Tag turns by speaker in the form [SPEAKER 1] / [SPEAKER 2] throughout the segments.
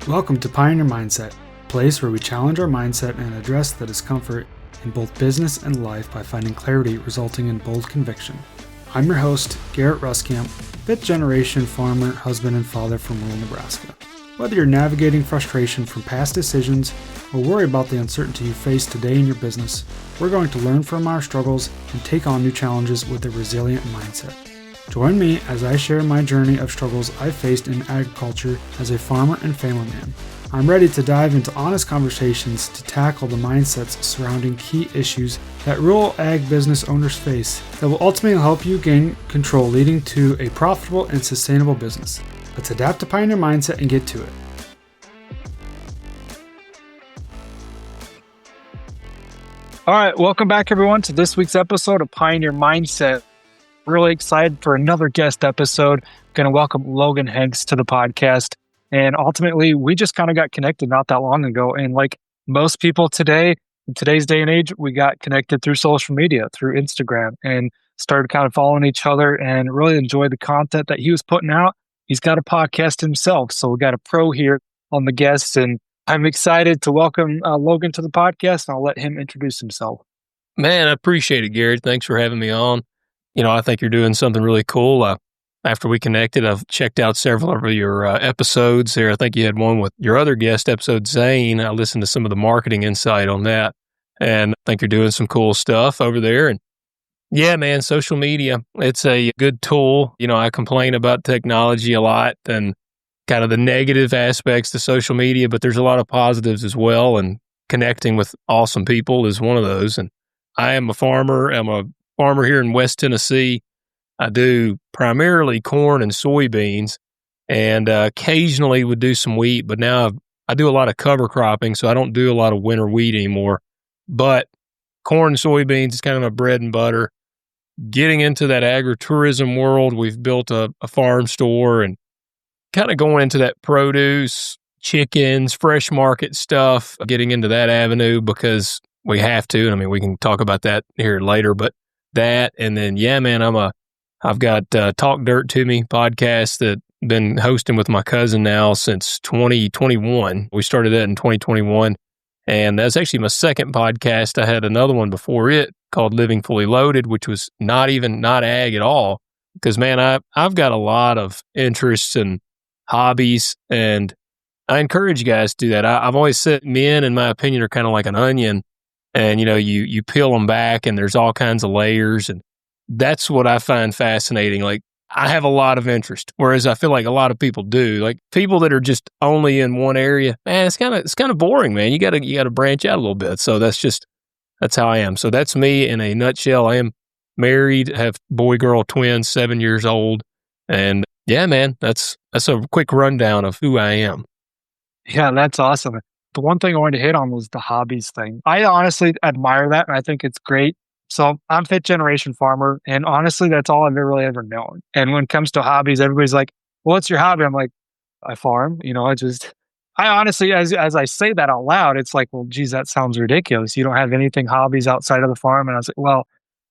[SPEAKER 1] Welcome to Pioneer Mindest, a place where we challenge our mindset and address the discomfort in both business and life by finding clarity resulting in bold conviction. I'm your host, Garrett Ruskamp, fifth-generation farmer, husband, and father from rural Nebraska. Whether you're navigating frustration from past decisions or worry about the uncertainty you face today in your business, we're going to learn from our struggles and take on new challenges with a resilient mindset. Join me as I share my journey of struggles I've faced in agriculture as a farmer and family man. I'm ready to dive into honest conversations to tackle the mindsets surrounding key issues that rural ag business owners face that will ultimately help you gain control, leading to a profitable and sustainable business. Let's adapt to Pioneer Mindset and get to it. All right, welcome back everyone to this week's episode of Pioneer Mindset. Really excited for another guest episode. Going to welcome Logan Hanks to the podcast. And ultimately, we just kind of got connected not that long ago. And like most people today, in today's day and age, we got connected through social media, through Instagram, and started kind of following each other and really enjoyed the content that he was putting out. He's got a podcast himself. So we got a pro here on the guest. And I'm excited to welcome Logan to the podcast. And I'll let him introduce himself.
[SPEAKER 2] Man, I appreciate it, Garrett. Thanks for having me on. I think you're doing something really cool. After we connected, I've checked out several of your episodes there. I think you had one with your other guest episode, Zane. I listened to some of the marketing insight on that, and I think you're doing some cool stuff over there. And yeah, man, social media, it's a good tool. I complain about technology a lot and kind of the negative aspects to social media, but there's a lot of positives as well, and connecting with awesome people is one of those. And I am a farmer. I'm a farmer here in West Tennessee. I do primarily corn and soybeans, and occasionally would do some wheat, but now I do a lot of cover cropping, so I don't do a lot of winter wheat anymore. But corn and soybeans is kind of my bread and butter. Getting into that agritourism world, we've built a farm store and kind of going into that produce, chickens, fresh market stuff, getting into that avenue because we have to. I mean, we can talk about that here later, but that, and then, yeah, man, I've got Talk Dirt to Me podcast that I've been hosting with my cousin now since 2021. We started that in 2021, and that's actually my second podcast. I had another one before it called Living Fully Loaded, which was not ag at all, because, man, I've got a lot of interests and hobbies, and I encourage you guys to do that. I've always said men, in my opinion, are kind of like an onion. And, you peel them back and there's all kinds of layers. And that's what I find fascinating. Like, I have a lot of interest, whereas I feel like a lot of people do. Like, people that are just only in one area, man, it's kind of boring, man. You gotta branch out a little bit. So that's how I am. So that's me in a nutshell. I am married, have boy-girl twins, 7 years old. And yeah, man, that's a quick rundown of who I am.
[SPEAKER 1] Yeah, that's awesome. The one thing I wanted to hit on was the hobbies thing. I honestly admire that, and I think it's great. So I'm fifth generation farmer, and honestly, that's all I've really ever known. And when it comes to hobbies, everybody's like, well, what's your hobby? I'm like, I farm. I honestly, as I say that out loud, it's like, well, geez, that sounds ridiculous. You don't have anything hobbies outside of the farm? And I was like, well,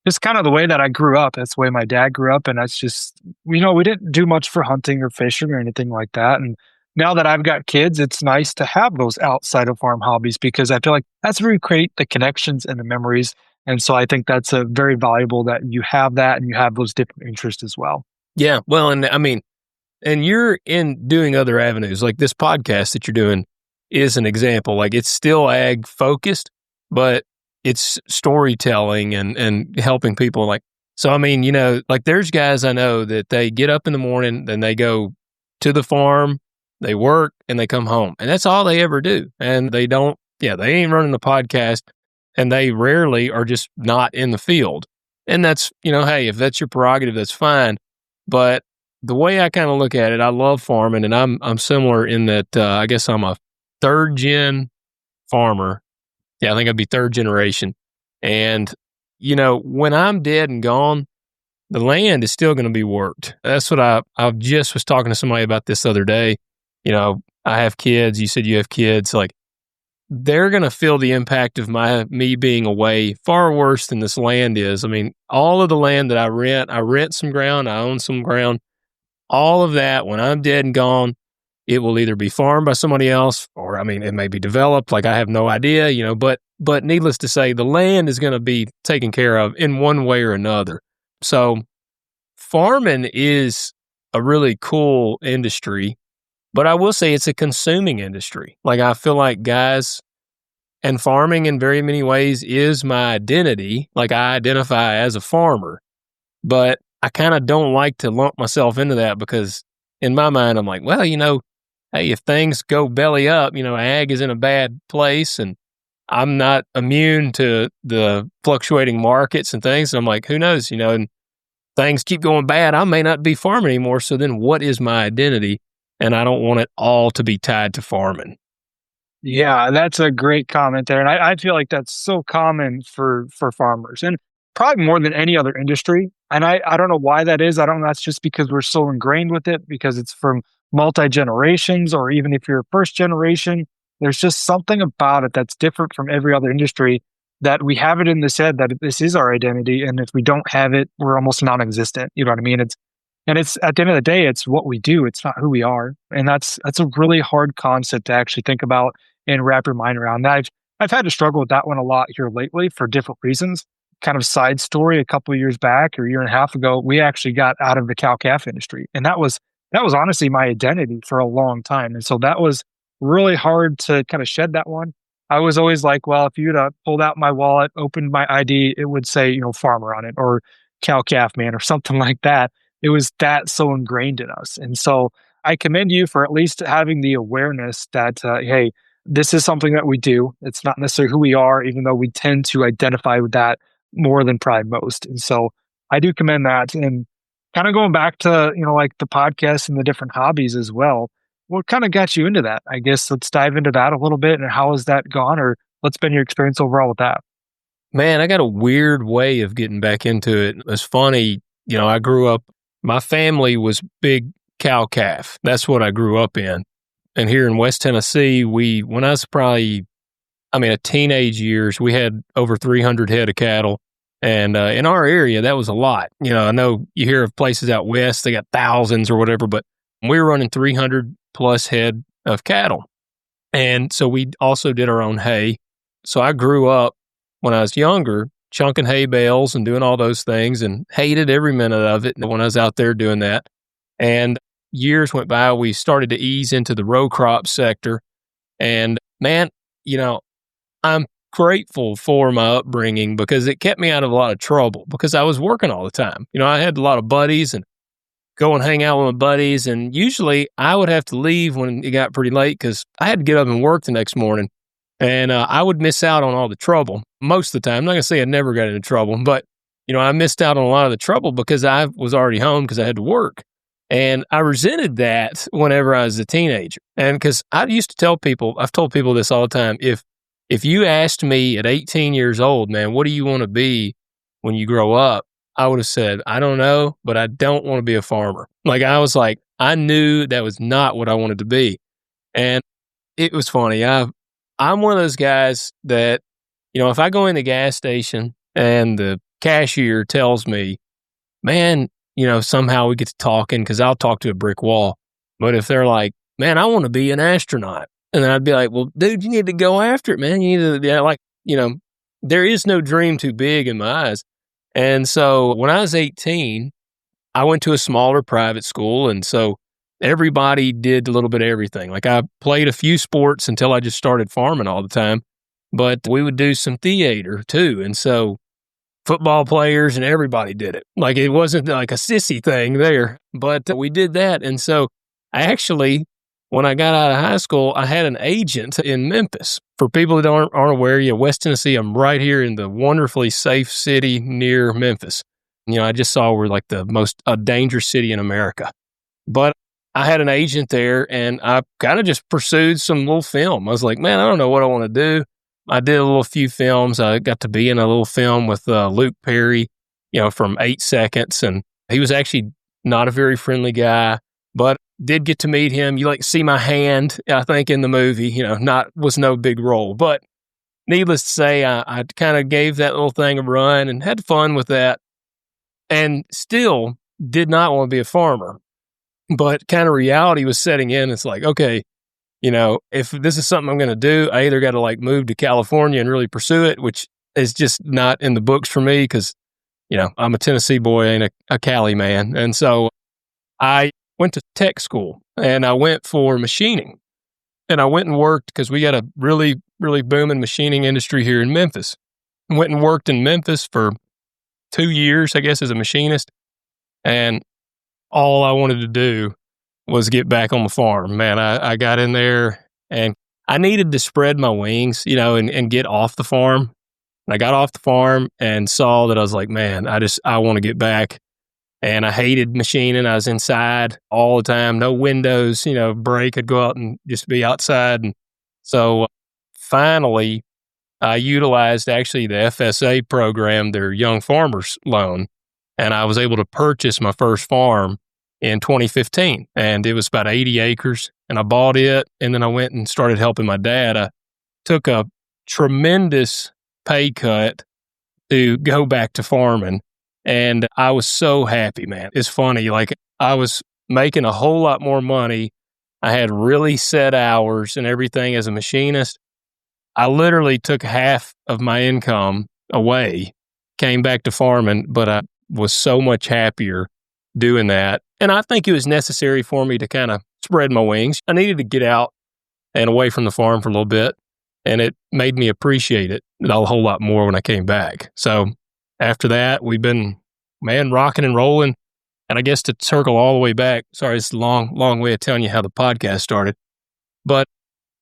[SPEAKER 1] it's kind of the way that I grew up. That's the way my dad grew up. And that's just, we didn't do much for hunting or fishing or anything like that. And now that I've got kids, it's nice to have those outside of farm hobbies because I feel like that's where you create the connections and the memories. And so I think that's a very valuable that you have that and you have those different interests as well.
[SPEAKER 2] Yeah. Well, and I mean, and you're in doing other avenues like this podcast that you're doing is an example. Like, it's still ag focused, but it's storytelling and helping people. Like, so, I mean, like there's guys I know that they get up in the morning, then they go to the farm, they work, and they come home. And that's all they ever do. And they ain't running the podcast, and they rarely are just not in the field. And that's, hey, if that's your prerogative, that's fine. But the way I kind of look at it, I love farming, and I'm similar in that I guess I'm a third-gen farmer. Yeah, I think I'd be third generation. And, when I'm dead and gone, the land is still going to be worked. That's what I just was talking to somebody about this other day. I have kids. You said you have kids. Like, they're going to feel the impact of me being away far worse than this land is. I mean, all of the land that I rent some ground, I own some ground. All of that, when I'm dead and gone, it will either be farmed by somebody else, or it may be developed. Like, I have no idea, but needless to say, the land is going to be taken care of in one way or another. So farming is a really cool industry, but I will say it's a consuming industry. Like, I feel like and farming in very many ways is my identity. Like, I identify as a farmer, but I kind of don't like to lump myself into that, because in my mind, I'm like, well, hey, if things go belly up, ag is in a bad place, and I'm not immune to the fluctuating markets and things. And I'm like, who knows, and things keep going bad, I may not be farming anymore. So then what is my identity? And I don't want it all to be tied to farming.
[SPEAKER 3] Yeah, that's a great comment there. And I feel like that's so common for farmers, and probably more than any other industry. And I don't know why that is. I don't know. That's just because we're so ingrained with it, because it's from multi-generations, or even if you're first generation, there's just something about it that's different from every other industry, that we have it in this head that this is our identity. And if we don't have it, we're almost non-existent. You know what I mean? It's at the end of the day, it's what we do. It's not who we are. And that's a really hard concept to actually think about and wrap your mind around. I've had to struggle with that one a lot here lately for different reasons. Kind of side story, a couple of years back or a year and a half ago, we actually got out of the cow calf industry. And that was honestly my identity for a long time. And so that was really hard to kind of shed that one. I was always like, well, if you'd pulled out my wallet, opened my ID, it would say, farmer on it, or cow calf man, or something like that. It was that so ingrained in us. And so I commend you for at least having the awareness that, hey, this is something that we do. It's not necessarily who we are, even though we tend to identify with that more than probably most. And so I do commend that. And kind of going back to, like the podcast and the different hobbies as well, what kind of got you into that? I guess let's dive into that a little bit. And how has that gone? Or what's been your experience overall with that?
[SPEAKER 2] Man, I got a weird way of getting back into it. It's funny, I grew up, my family was big cow calf. That's what I grew up in. And here in West Tennessee, when I was probably, a teenage years, we had over 300 head of cattle. And in our area, that was a lot. I know you hear of places out west, they got thousands or whatever, but we were running 300 plus head of cattle. And so we also did our own hay. So I grew up when I was younger, chunking hay bales and doing all those things, and hated every minute of it when I was out there doing that. And years went by, we started to ease into the row crop sector. And man, I'm grateful for my upbringing, because it kept me out of a lot of trouble, because I was working all the time. I had a lot of buddies and go and hang out with my buddies. And usually I would have to leave when it got pretty late, because I had to get up and work the next morning. And I would miss out on all the trouble most of the time. I'm not going to say I never got into trouble, but, I missed out on a lot of the trouble because I was already home because I had to work. And I resented that whenever I was a teenager. And because I used to tell people, I've told people this all the time, if you asked me at 18 years old, man, what do you want to be when you grow up? I would have said, I don't know, but I don't want to be a farmer. Like, I knew that was not what I wanted to be. And it was funny. I'm one of those guys that, if I go in the gas station and the cashier tells me, man, somehow we get to talking, because I'll talk to a brick wall. But if they're like, man, I want to be an astronaut, and then I'd be like, well, dude, you need to go after it, man. You need to, there is no dream too big in my eyes. And so when I was 18, I went to a smaller private school. And so everybody did a little bit of everything. Like, I played a few sports until I just started farming all the time, but we would do some theater too. And so football players and everybody did it. Like, it wasn't like a sissy thing there, but we did that. And so I actually, when I got out of high school, I had an agent in Memphis. For people that aren't aware, West Tennessee, I'm right here in the wonderfully safe city near Memphis. I just saw we're like the most dangerous city in America. But I had an agent there, and I kind of just pursued some little film. I was like, man, I don't know what I want to do. I did a few films. I got to be in a little film with Luke Perry, from 8 Seconds. And he was actually not a very friendly guy, but did get to meet him. You see my hand, I think, in the movie, was no big role. But needless to say, I kind of gave that little thing a run and had fun with that, and still did not want to be a farmer. but kind of reality was setting in. It's like, okay, if this is something I'm going to do, I either got to like move to California and really pursue it, which is just not in the books for me because, I'm a Tennessee boy, ain't a Cali man. And so I went to tech school and I went for machining, and I went and worked because we got a really, really booming machining industry here in Memphis. I went and worked in Memphis for 2 years, I guess, as a machinist. And all I wanted to do was get back on the farm. Man, I got in there and I needed to spread my wings, and get off the farm. And I got off the farm and saw that I was like, man, I want to get back. And I hated machining. I was inside all the time, no windows, break. I'd go out and just be outside. And so finally, I utilized actually the FSA program, their Young Farmers Loan, and I was able to purchase my first farm in 2015. And it was about 80 acres. And I bought it, and then I went and started helping my dad. I took a tremendous pay cut to go back to farming. And I was so happy, man. It's funny. Like, I was making a whole lot more money. I had really set hours and everything as a machinist. I literally took half of my income away, came back to farming, but I was so much happier doing that. And I think it was necessary for me to kind of spread my wings. I needed to get out and away from the farm for a little bit. And it made me appreciate it a whole lot more when I came back. So after that, we've been, rocking and rolling. And I guess to circle all the way back, sorry, it's a long way of telling you how the podcast started. But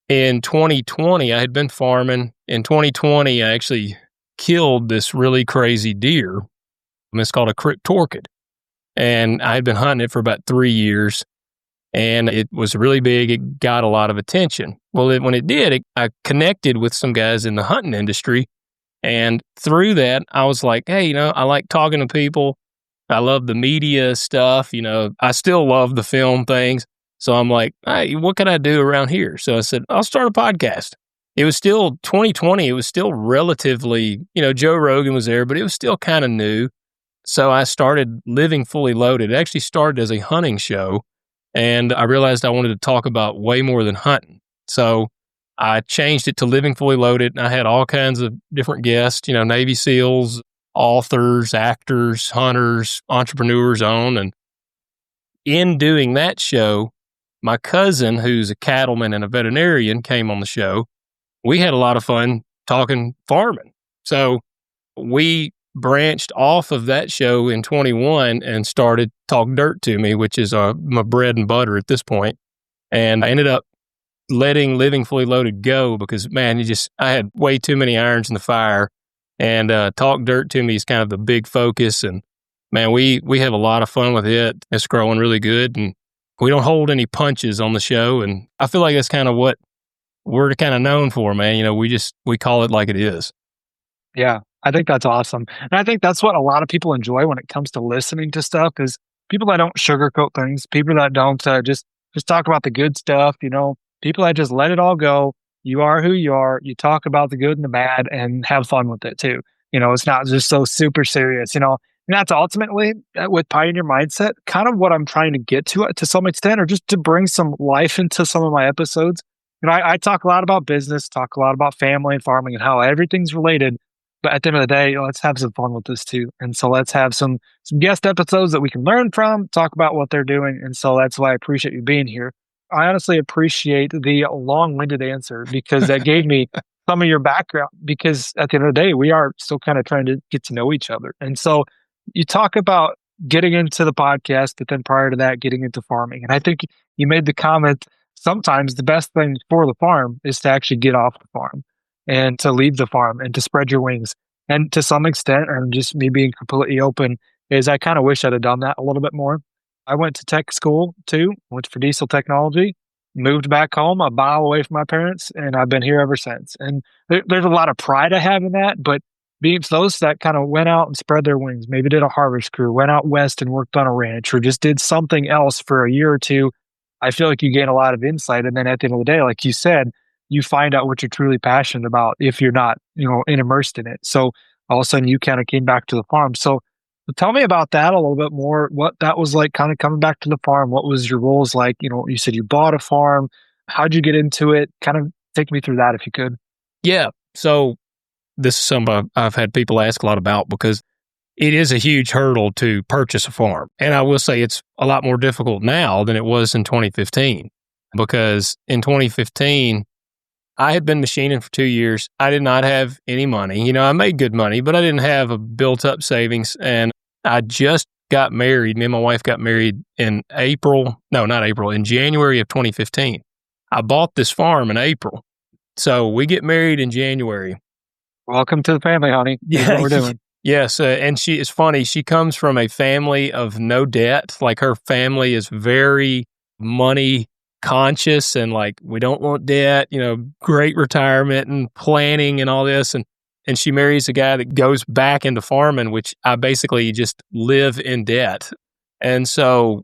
[SPEAKER 2] in 2020, I had been farming. In 2020, I actually killed this really crazy deer. It's called a crick torkid. And I had been hunting it for about 3 years. And it was really big. It got a lot of attention. Well, when it did, I connected with some guys in the hunting industry. And through that, I was like, hey, I like talking to people. I love the media stuff. I still love the film things. So I'm like, hey, what can I do around here? So I said, I'll start a podcast. It was still 2020. It was still relatively, Joe Rogan was there, but it was still kind of new. So I started Living Fully Loaded. It actually started as a hunting show. And I realized I wanted to talk about way more than hunting. So I changed it to Living Fully Loaded. And I had all kinds of different guests, Navy SEALs, authors, actors, hunters, entrepreneurs on. And in doing that show, my cousin, who's a cattleman and a veterinarian, came on the show. We had a lot of fun talking farming. So we branched off of that show in 21 and started Talk Dirt to Me, which is my bread and butter at this point. And I ended up letting Living Fully Loaded go because, man, I had way too many irons in the fire. And Talk Dirt to Me is kind of the big focus. And, man, we have a lot of fun with it. It's growing really good. And we don't hold any punches on the show. And I feel like that's kind of what we're kind of known for, man. We call it like it is.
[SPEAKER 3] Yeah, I think that's awesome. And I think that's what a lot of people enjoy when it comes to listening to stuff is people that don't sugarcoat things, people that don't just talk about the good stuff, people that just let it all go. You are who you are. You talk about the good and the bad and have fun with it too. It's not just so super serious, and that's ultimately with Pioneer Mindset, kind of what I'm trying to get to some extent, or just to bring some life into some of my episodes. I talk a lot about business, talk a lot about family and farming and how everything's related. But at the end of the day, let's have some fun with this too. And so let's have some guest episodes that we can learn from, talk about what they're doing. And so that's why I appreciate you being here. I honestly appreciate the long-winded answer because that gave me some of your background, because at the end of the day, we are still kind of trying to get to know each other. And so you talk about getting into the podcast, but then prior to that, getting into farming. And I think you made the comment, sometimes the best thing for the farm is to actually get off the farm and to leave the farm and to spread your wings. And to some extent, and just me being completely open, is I kind of wish I'd have done that a little bit more. I went to tech school too, went for diesel technology, moved back home a mile away from my parents, and I've been here ever since. And there's a lot of pride I have in that, but being those that kind of went out and spread their wings, maybe did a harvest crew, went out west and worked on a ranch, or just did something else for a year or two, I feel like you gain a lot of insight. And then at the end of the day, like you said, you find out what you're truly passionate about if you're not, immersed in it. So all of a sudden you kind of came back to the farm. So Tell me about that a little bit more. What that was like, kind of coming back to the farm. What was your roles like? You said you bought a farm. How'd you get into it? Kind of take me through that if you could.
[SPEAKER 2] Yeah. So this is something I've had people ask a lot about because it is a huge hurdle to purchase a farm. And I will say it's a lot more difficult now than it was in 2015 because in 2015, I had been machining for 2 years. I did not have any money. I made good money, but I didn't have a built up savings. And I just got married. Me and my wife got married in in January of 2015. I bought this farm in April. So we get married in January.
[SPEAKER 3] Welcome to the family, honey. Here's what we're doing.
[SPEAKER 2] Yes. And it's funny. She comes from a family of no debt. Like her family is very money conscious and like, we don't want debt, great retirement and planning and all this. And she marries a guy that goes back into farming, which I basically just live in debt. And so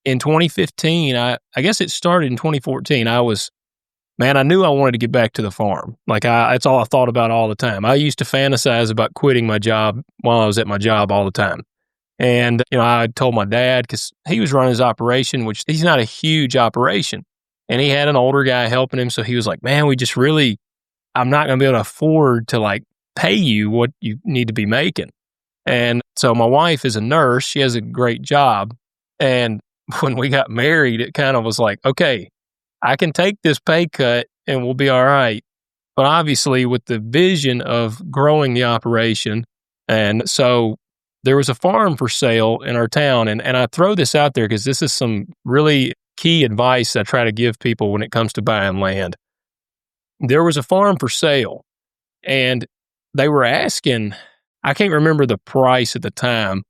[SPEAKER 2] in 2015, I guess it started in 2014. I knew I wanted to get back to the farm. Like that's all I thought about all the time. I used to fantasize about quitting my job while I was at my job all the time. And, I told my dad, because he was running his operation, which he's not a huge operation. And he had an older guy helping him. So he was like, man, I'm not going to be able to afford to like pay you what you need to be making. And so my wife is a nurse. She has a great job. And when we got married, it kind of was like, okay, I can take this pay cut and we'll be all right. But obviously with the vision of growing the operation. And so there was a farm for sale in our town. And I throw this out there because this is some really key advice I try to give people when it comes to buying land. There was a farm for sale and they were asking, I can't remember the price at the time,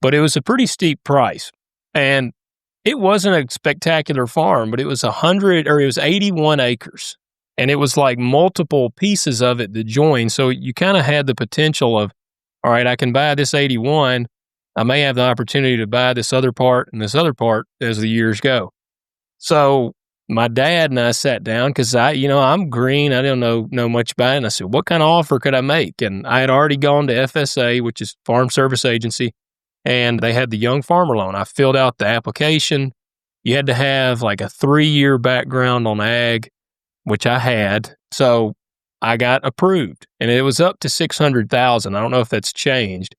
[SPEAKER 2] but it was a pretty steep price. And it wasn't a spectacular farm, but it was 81 acres. And it was like multiple pieces of it that joined. So you kind of had the potential of, all right, I can buy this 81. I may have the opportunity to buy this other part and this other part as the years go. So my dad and I sat down because I'm green. I don't know much about it. And I said, what kind of offer could I make? And I had already gone to FSA, which is Farm Service Agency, and they had the Young Farmer Loan. I filled out the application. You had to have like a 3-year background on ag, which I had. So I got approved and it was up to $600,000. I don't know if that's changed,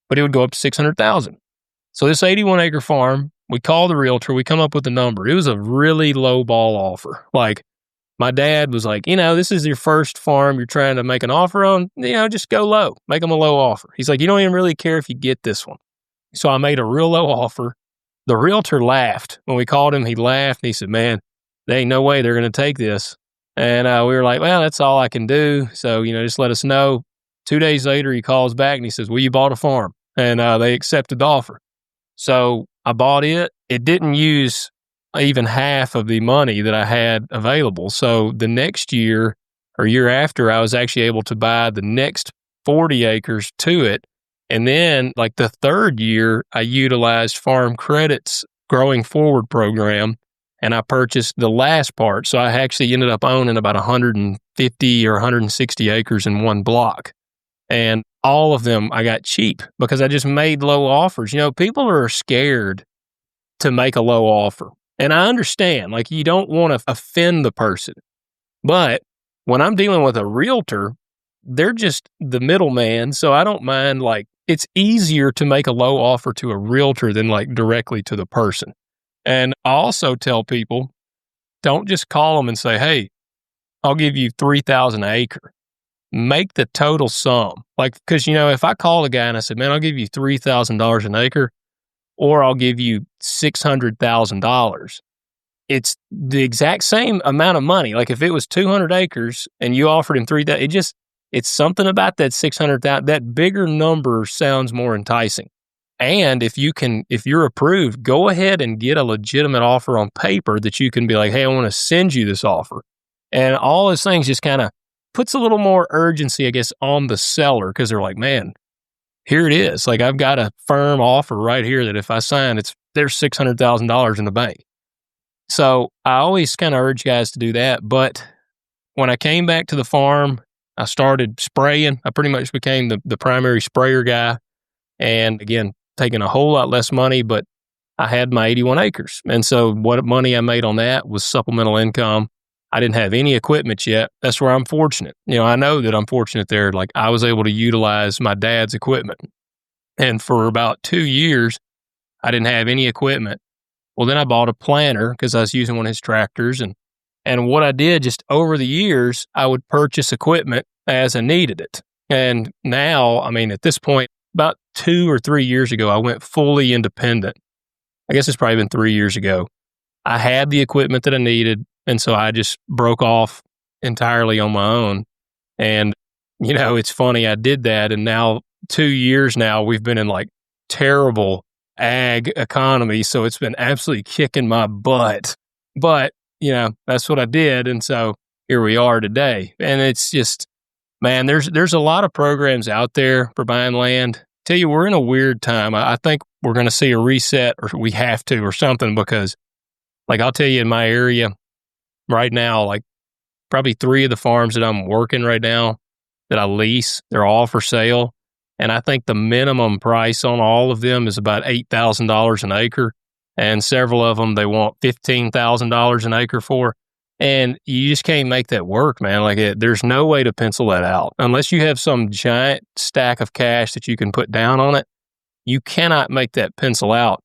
[SPEAKER 2] but it would go up to $600,000. So this 81 acre farm, we call the realtor, we come up with a number. It was a really low ball offer. Like my dad was like, this is your first farm you're trying to make an offer on, just go low, make them a low offer. He's like, you don't even really care if you get this one. So I made a real low offer. The realtor laughed. When we called him, he laughed and he said, man, there ain't no way they're going to take this. And we were like, well, that's all I can do. So, just let us know. 2 days later, he calls back and he says, well, you bought a farm. And they accepted the offer. So I bought it. It didn't use even half of the money that I had available. So the next year or year after, I was actually able to buy the next 40 acres to it. And then like the third year, I utilized Farm Credit's Growing Forward program and I purchased the last part. So I actually ended up owning about 150 or 160 acres in one block. And all of them I got cheap because I just made low offers. People are scared to make a low offer. And I understand, like you don't want to offend the person. But when I'm dealing with a realtor, they're just the middleman. So I don't mind, like it's easier to make a low offer to a realtor than like directly to the person. And I also tell people, don't just call them and say, hey, I'll give you $3,000 an acre. Make the total sum. Like, because, if I call a guy and I said, man, I'll give you $3,000 an acre, or I'll give you $600,000, it's the exact same amount of money. Like if it was 200 acres and you offered him 3,000, it's something about that 600,000, that bigger number sounds more enticing. And if you're approved, go ahead and get a legitimate offer on paper that you can be like, hey, I want to send you this offer. And all those things just kind of puts a little more urgency, I guess, on the seller because they're like, man, here it is. Like I've got a firm offer right here that if I sign, there's $600,000 in the bank. So I always kind of urge guys to do that. But when I came back to the farm, I started spraying. I pretty much became the primary sprayer guy. And again, taking a whole lot less money, but I had my 81 acres. And so what money I made on that was supplemental income. I didn't have any equipment yet. That's where I'm fortunate. I know that I'm fortunate there. Like, I was able to utilize my dad's equipment. And for about 2 years, I didn't have any equipment. Well, then I bought a planter because I was using one of his tractors. And what I did just over the years, I would purchase equipment as I needed it. And now, at this point, about 2 or 3 years ago, I went fully independent. I guess it's probably been 3 years ago. I had the equipment that I needed. And so I just broke off entirely on my own. And, it's funny, I did that. And now 2 years now, we've been in like terrible ag economy. So it's been absolutely kicking my butt. But, that's what I did. And so here we are today. And it's just, man, there's a lot of programs out there for buying land. Tell you, we're in a weird time. I think we're going to see a reset, or we have to, or something, because like, I'll tell you, in my area right now, like probably 3 of the farms that I'm working right now that I lease, they're all for sale. And I think the minimum price on all of them is about $8,000 an acre. And several of them, they want $15,000 an acre for. And you just can't make that work, man. Like, there's no way to pencil that out. Unless you have some giant stack of cash that you can put down on it, you cannot make that pencil out.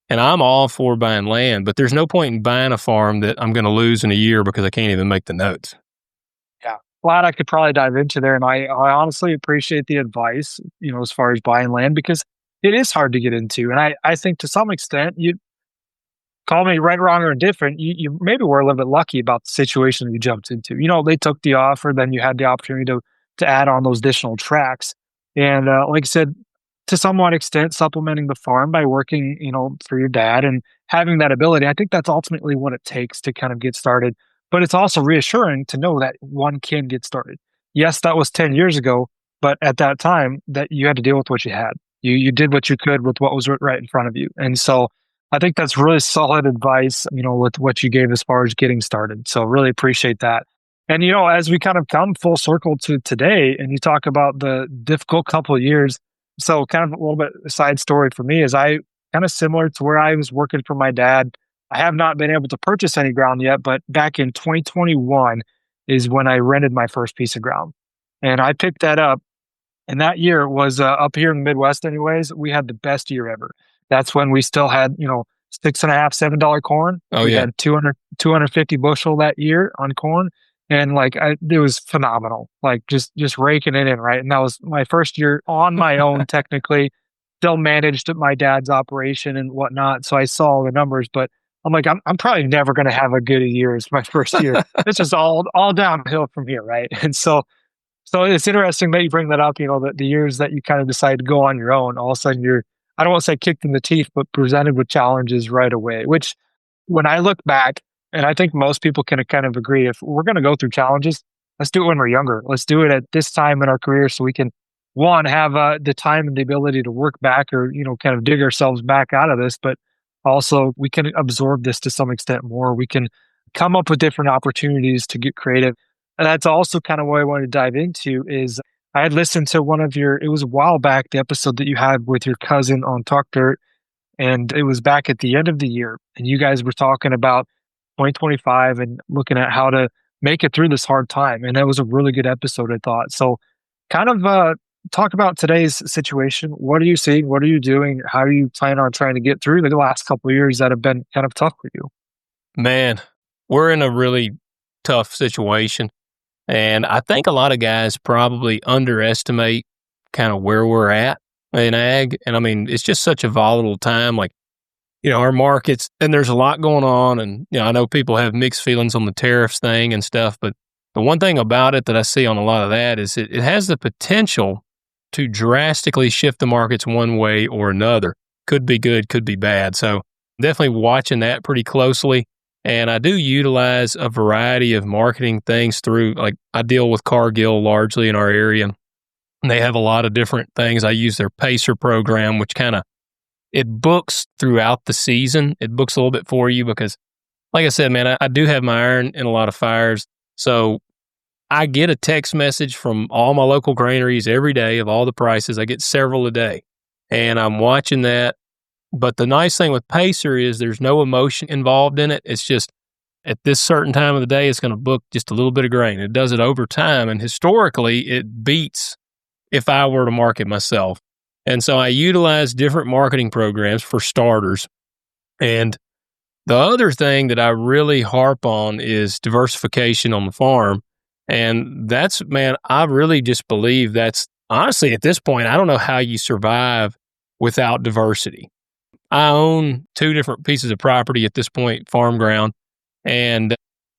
[SPEAKER 2] And I'm all for buying land, but there's no point in buying a farm that I'm going to lose in a year because I can't even make the notes.
[SPEAKER 3] Yeah. Glad I could probably dive into there. And I honestly appreciate the advice, as far as buying land, because it is hard to get into. And I think to some extent, you call me right, wrong, or indifferent, you maybe were a little bit lucky about the situation you jumped into. They took the offer, then you had the opportunity to add on those additional tracks. And like I said, to somewhat extent, supplementing the farm by working, for your dad and having that ability. I think that's ultimately what it takes to kind of get started. But it's also reassuring to know that one can get started. Yes, that was 10 years ago, but at that time, that you had to deal with what you had. You did what you could with what was right in front of you. And so I think that's really solid advice, with what you gave as far as getting started. So really appreciate that. And, as we kind of come full circle to today, and you talk about the difficult couple of years, so kind of a little bit a side story for me is I kind of similar to where I was working for my dad. I have not been able to purchase any ground yet, but back in 2021 is when I rented my first piece of ground. And I picked that up. And that year was up here in the Midwest anyways, we had the best year ever. That's when we still had, $6.5, $7 corn.
[SPEAKER 2] Oh,
[SPEAKER 3] we
[SPEAKER 2] yeah.
[SPEAKER 3] had 250 bushel that year on corn. And it was phenomenal, like just raking it in, right? And that was my first year on my own, technically. Still managed my dad's operation and whatnot, so I saw all the numbers. But I'm like, I'm probably never going to have a good year as my first year. It's just all downhill from here, right? And so it's interesting that you bring that up. The years that you kind of decide to go on your own, all of a sudden you're, I don't want to say kicked in the teeth, but presented with challenges right away. Which, when I look back, and I think most people can kind of agree, if we're going to go through challenges, let's do it when we're younger. Let's do it at this time in our career so we can, one, have the time and the ability to work back or, kind of dig ourselves back out of this. But also, we can absorb this to some extent more. We can come up with different opportunities to get creative. And that's also kind of what I wanted to dive into is I had listened to it was a while back, the episode that you had with your cousin on Talk Dirt. And it was back at the end of the year. And you guys were talking about 2025 and looking at how to make it through this hard time. And that was a really good episode, I thought. So kind of talk about today's situation. What are you seeing? What are you doing? How are you planning on trying to get through the last couple of years that have been kind of tough for you?
[SPEAKER 2] Man, we're in a really tough situation. And I think a lot of guys probably underestimate kind of where we're at in ag. And it's just such a volatile time. Like, our markets, and there's a lot going on. And, I know people have mixed feelings on the tariffs thing and stuff, but the one thing about it that I see on a lot of that is it has the potential to drastically shift the markets one way or another. Could be good, could be bad. So definitely watching that pretty closely. And I do utilize a variety of marketing things through, like, I deal with Cargill largely in our area. And they have a lot of different things. I use their Pacer program, which it books throughout the season. It books a little bit for you because, like I said, man, I do have my iron in a lot of fires. So I get a text message from all my local granaries every day of all the prices. I get several a day. and I'm watching that. But the nice thing with Pacer is there's no emotion involved in it. It's just at this certain time of the day, it's going to book just a little bit of grain. It does it over time. And historically, it beats if I were to market myself. And so I utilize different marketing programs for starters. And the other thing that I really harp on is diversification on the farm. And that's, man, I really just believe that's honestly at this point, I don't know how you survive without diversity. I own 2 different pieces of property at this point, farm ground, and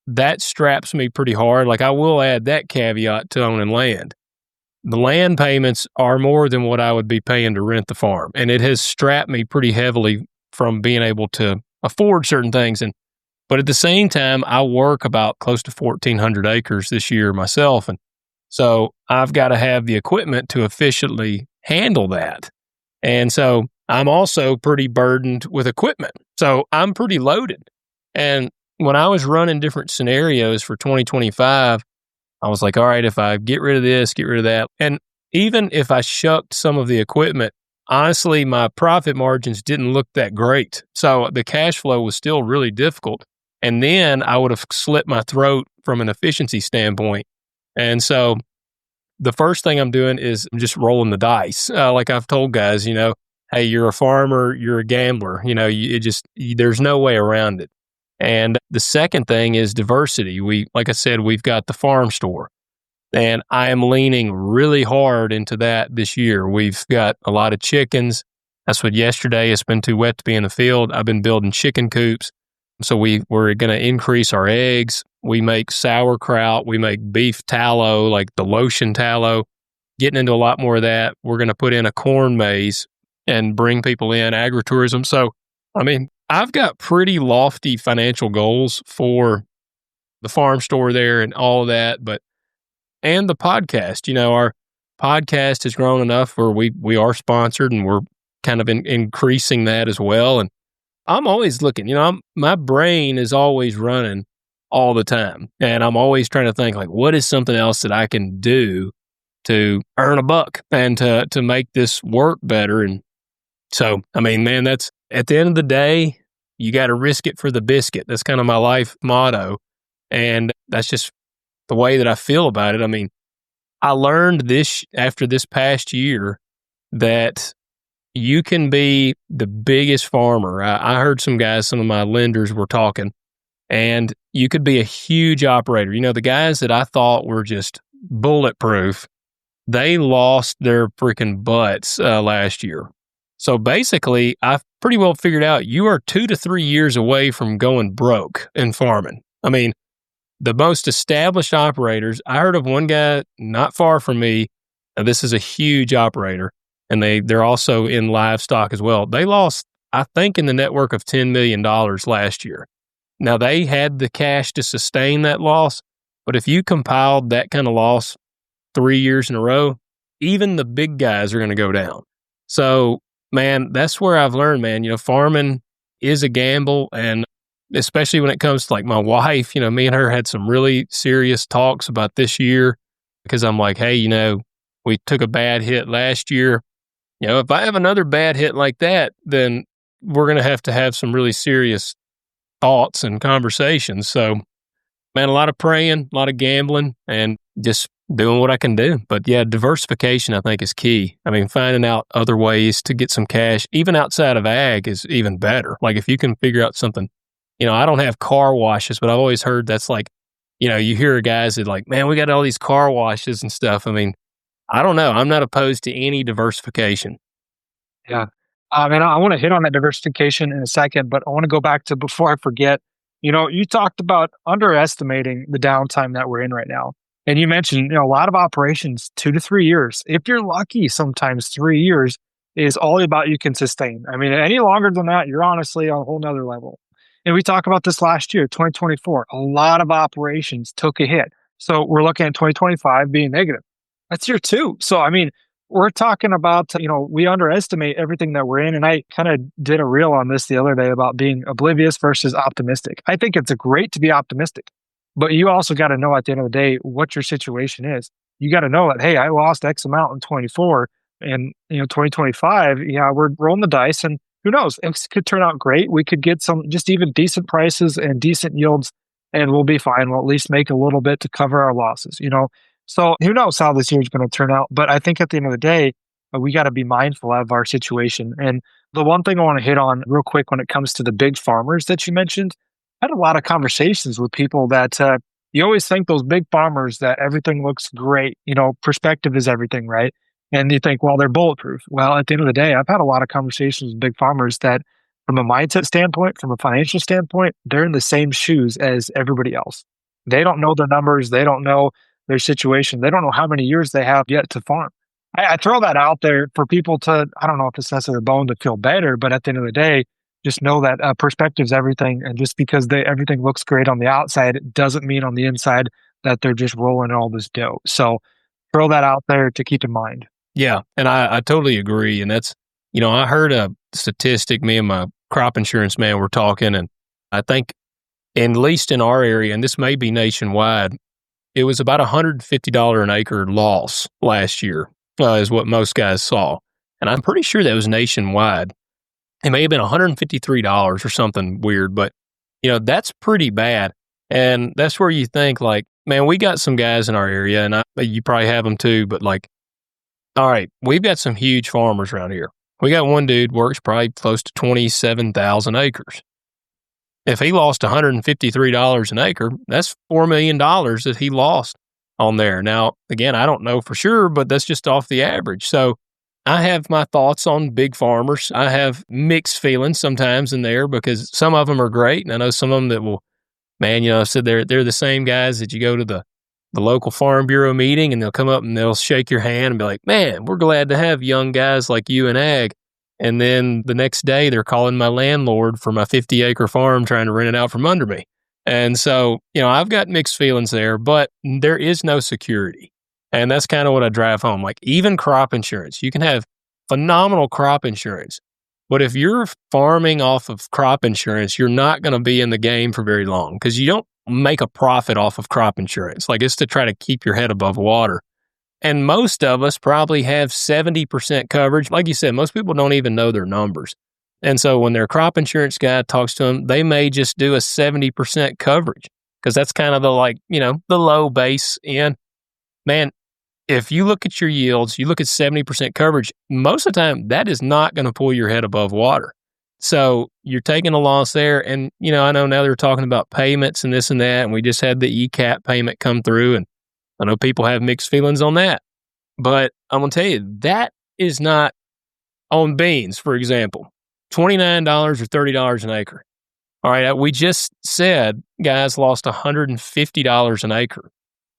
[SPEAKER 2] that straps me pretty hard. Like I will add that caveat to owning land. The land payments are more than what I would be paying to rent the farm. And it has strapped me pretty heavily from being able to afford certain things. But at the same time, I work about close to 1,400 acres this year myself. And so I've got to have the equipment to efficiently handle that. And so I'm also pretty burdened with equipment. So I'm pretty loaded. And when I was running different scenarios for 2025, I was like, all right, if I get rid of this, get rid of that. And even if I shucked some of the equipment, honestly, my profit margins didn't look that great. So the cash flow was still really difficult. And then I would have slit my throat from an efficiency standpoint. And so the first thing I'm doing is I'm just rolling the dice. Like I've told guys, hey, you're a farmer, you're a gambler. There's no way around it. And the second thing is diversity. Like I said, we've got the farm store, and I am leaning really hard into that this year. We've got a lot of chickens. That's what yesterday, it's been too wet to be in the field. I've been building chicken coops. So we're going to increase our eggs. We make sauerkraut. We make beef tallow, like the lotion tallow, getting into a lot more of that. We're going to put in a corn maze and bring people in agritourism. So, I've got pretty lofty financial goals for the farm store there and all of that, and the podcast. Our podcast has grown enough where we are sponsored, and we're kind of increasing that as well. And I'm always looking, my brain is always running all the time. And I'm always trying to think, like, what is something else that I can do to earn a buck and to make this work better? And so, man, that's at the end of the day, you got to risk it for the biscuit. That's kind of my life motto. And that's just the way that I feel about it. I learned this after this past year that you can be the biggest farmer. I heard some of my lenders were talking, and you could be a huge operator. The guys that I thought were just bulletproof, they lost their freaking butts last year. So basically, I've pretty well figured out you are 2 to 3 years away from going broke in farming. The most established operators, I heard of one guy not far from me. This is a huge operator, and they're also in livestock as well. They lost, I think, in the network of $10 million last year. Now, they had the cash to sustain that loss, but if you compiled that kind of loss 3 years in a row, even the big guys are going to go down. So, man, that's where I've learned, man, farming is a gamble. And especially when it comes to like my wife, me and her had some really serious talks about this year, because I'm like, hey, we took a bad hit last year. If I have another bad hit like that, then we're going to have some really serious thoughts and conversations. So, man, a lot of praying, a lot of gambling, and just doing what I can do. But yeah, diversification, I think, is key. Finding out other ways to get some cash, even outside of ag, is even better. Like if you can figure out something, I don't have car washes, but I've always heard that's like, you hear guys that like, man, we got all these car washes and stuff. I don't know. I'm not opposed to any diversification.
[SPEAKER 3] Yeah. And I want to hit on that diversification in a second, but I want to go back to, before I forget, you talked about underestimating the downtime that we're in right now. And you mentioned, a lot of operations, 2 to 3 years. If you're lucky, sometimes 3 years is all about you can sustain. Any longer than that, you're honestly on a whole nother level. And we talked about this last year, 2024. A lot of operations took a hit. So we're looking at 2025 being negative. That's year 2. So, we're talking about, we underestimate everything that we're in. And I kind of did a reel on this the other day about being oblivious versus optimistic. I think it's great to be optimistic, but you also got to know at the end of the day what your situation is. You got to know that, hey, I lost X amount in 24. in 2025, yeah, we're rolling the dice, and who knows? It could turn out great. We could get some just even decent prices and decent yields, and we'll be fine. We'll at least make a little bit to cover our losses. So who knows how this year is going to turn out? But I think at the end of the day, we got to be mindful of our situation. And the one thing I want to hit on real quick when it comes to the big farmers that you mentioned, I had a lot of conversations with people that you always think those big farmers that everything looks great. Perspective is everything, right? And you think, well, they're bulletproof. Well, at the end of the day, I've had a lot of conversations with big farmers that, from a mindset standpoint, from a financial standpoint, they're in the same shoes as everybody else. They don't know their numbers. They don't know their situation. They don't know how many years they have yet to farm. I throw that out there for people to, I don't know if it's necessarily a bone to feel better, but at the end of the day, just know that perspective's everything. And just because everything looks great on the outside, it doesn't mean on the inside that they're just rolling all this dough. So throw that out there to keep in mind.
[SPEAKER 2] Yeah, and I totally agree. And that's, I heard a statistic, me and my crop insurance man were talking, and I think, at least in our area, and this may be nationwide, it was about $150 an acre loss last year, is what most guys saw. And I'm pretty sure that was nationwide. It may have been $153 or something weird, but, that's pretty bad. And that's where you think, like, man, we got some guys in our area, and you probably have them too, but like, all right, we've got some huge farmers around here. We got one dude works probably close to 27,000 acres. If he lost $153 an acre, that's $4 million that he lost on there. Now, again, I don't know for sure, but that's just off the average. So I have my thoughts on big farmers. I have mixed feelings sometimes in there because some of them are great. And I know some of them that will, man, I said they're the same guys that you go to the local farm bureau meeting and they'll come up and they'll shake your hand and be like, man, we're glad to have young guys like you in ag. And then the next day they're calling my landlord for my 50-acre farm trying to rent it out from under me. And so, I've got mixed feelings there, but there is no security. And that's kind of what I drive home. Like even crop insurance, you can have phenomenal crop insurance, but if you're farming off of crop insurance, you're not going to be in the game for very long because you don't make a profit off of crop insurance. Like it's to try to keep your head above water. And most of us probably have 70% coverage. Like you said, most people don't even know their numbers. And so when their crop insurance guy talks to them, they may just do a 70% coverage because that's kind of the the low base end. Man, if you look at your yields, you look at 70% coverage, most of the time that is not going to pull your head above water. So you're taking a loss there. And, I know now they're talking about payments and this and that. And we just had the ECAP payment come through. And I know people have mixed feelings on that. But I'm going to tell you, that is not on beans, for example, $29 or $30 an acre. All right. We just said guys lost $150 an acre.